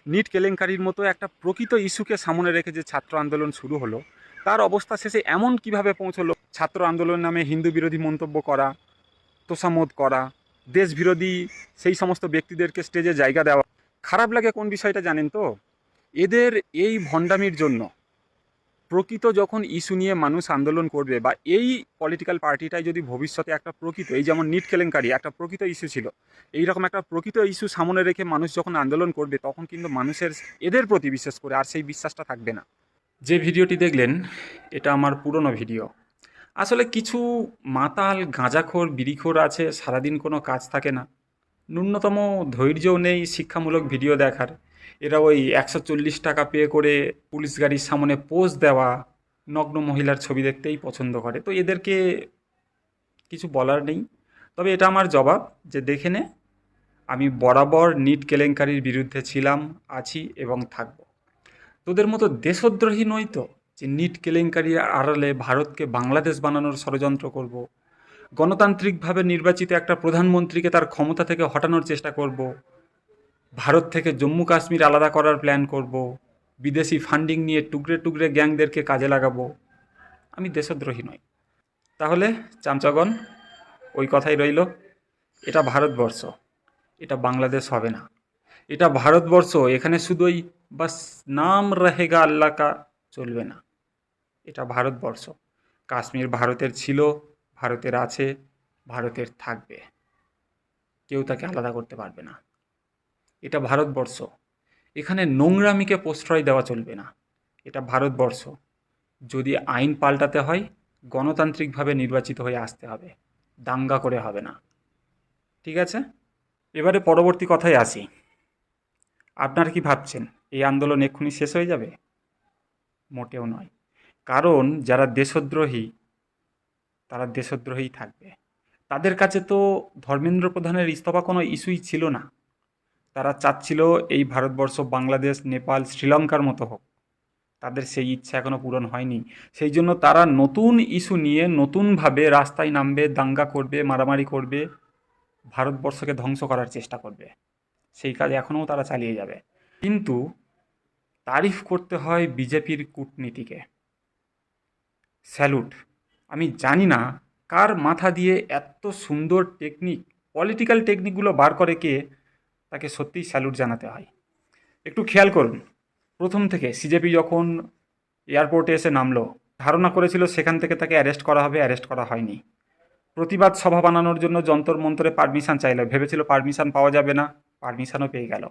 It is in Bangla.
নিট কেলেঙ্কারির মতো একটা প্রকৃত ইস্যুকে সামনে রেখে যে ছাত্র আন্দোলন শুরু হলো, তার অবস্থা শেষে এমন কিভাবে পৌঁছলো ছাত্র আন্দোলন নামে হিন্দু বিরোধী মন্তব্য করা, তোষামোদ করা, দেশ বিরোধী সেই সমস্ত ব্যক্তিদেরকে স্টেজে জায়গা দেওয়া। খারাপ লাগে কোন বিষয়টা জানেন তো? এদের এই ভণ্ডামির জন্য প্রকৃত যখন ইস্যু নিয়ে মানুষ আন্দোলন করবে, বা এই পলিটিক্যাল পার্টিটাই যদি ভবিষ্যতে একটা প্রকৃত, এই যেমন নিট কেলেঙ্কারি একটা প্রকৃত ইস্যু ছিল, এইরকম একটা প্রকৃত ইস্যু সামনে রেখে মানুষ যখন আন্দোলন করবে, তখন কিন্তু মানুষের এদের প্রতি বিশেষ করে আর সেই বিশ্বাসটা থাকবে না। যে ভিডিওটি দেখলেন এটা আমার পুরনো ভিডিও। আসলে কিছু মাতাল গাঁজাখোর বিড়িখোর আছে, সারাদিন কোনো কাজ থাকে না, ন্যূনতম ধৈর্যও নেই শিক্ষামূলক ভিডিও দেখার। এরা ওই 140 টাকা পে করে পুলিশ গাড়ির সামনে পোজ দেওয়া নগ্ন মহিলার ছবি দেখতেই পছন্দ করে। তো এদেরকে কিছু বলার নেই, তবে এটা আমার জবাব যে দেখে নে, আমি বরাবর নিট কেলেঙ্কারির বিরুদ্ধে ছিলাম, আছি এবং থাকব। তোদের মতো দেশদ্রোহী নই তো যে নিট কেলেঙ্কারির আড়ালে ভারতকে বাংলাদেশ বানানোর ষড়যন্ত্র করব, গণতান্ত্রিকভাবে নির্বাচিত একটা প্রধানমন্ত্রীকে তার ক্ষমতা থেকে হটানোর চেষ্টা করব, ভারত থেকে জম্মু কাশ্মীর আলাদা করার প্ল্যান করব, বিদেশি ফান্ডিং নিয়ে টুকরে টুকরে গ্যাংদেরকে কাজে লাগাবো। আমি দেশদ্রোহী নই। তাহলে চামচাগণ, ওই কথাই রইল, এটা ভারতবর্ষ, এটা বাংলাদেশ হবে না। এটা ভারতবর্ষ, এখানে শুধুই বাস নাম রহেগা আল্লাহ কা চলবে না। এটা ভারতবর্ষ। কাশ্মীর ভারতের ছিল, ভারতের আছে, ভারতের থাকবে, কেউ তাকে আলাদা করতে পারবে না। এটা ভারতবর্ষ, এখানে নোংরামিকে প্রশ্রয় দেওয়া চলবে না। এটা ভারতবর্ষ, যদি আইন পাল্টাতে হয় গণতান্ত্রিকভাবে নির্বাচিত হয়ে আসতে হবে, দাঙ্গা করে হবে না। ঠিক আছে, এবারে পরবর্তী কথায় আসি। আপনারা কি ভাবছেন এই আন্দোলন এক্ষুনি শেষ হয়ে যাবে? মোটেও নয়। কারণ যারা দেশদ্রোহী তারা দেশদ্রোহী থাকবে। তাদের কাছে তো ধর্মেন্দ্র প্রধানের ইস্তফা কোনো ইস্যুই ছিল না। তারা চাচ্ছিল এই ভারতবর্ষ বাংলাদেশ, নেপাল, শ্রীলঙ্কার মতো হোক। তাদের সেই ইচ্ছা এখনও পূরণ হয়নি। সেই জন্য তারা নতুন ইস্যু নিয়ে নতুনভাবে রাস্তায় নামবে, দাঙ্গা করবে, মারামারি করবে, ভারতবর্ষকে ধ্বংস করার চেষ্টা করবে। সেই কাজ এখনও তারা চালিয়ে যাবে। কিন্তু তারিফ করতে হয় বিজেপির কূটনীতিকে। স্যালুট। আমি জানি না কার মাথা দিয়ে এত সুন্দর টেকনিক, পলিটিক্যাল টেকনিকগুলো বার করে কে, তাকে সত্যিই স্যালুট জানাতে হয়। একটু খেয়াল করুন, প্রথম থেকে সিজেপি যখন এয়ারপোর্টে এসে নামলো, ধারণা করেছিল সেখান থেকে তাকে অ্যারেস্ট করা হবে, অ্যারেস্ট করা হয়নি। প্রতিবাদ সভা বানানোর জন্য যন্তর মন্তরে পারমিশন চাইল, ভেবেছিল পারমিশন পাওয়া যাবে না, পারমিশনও পেয়ে গেল।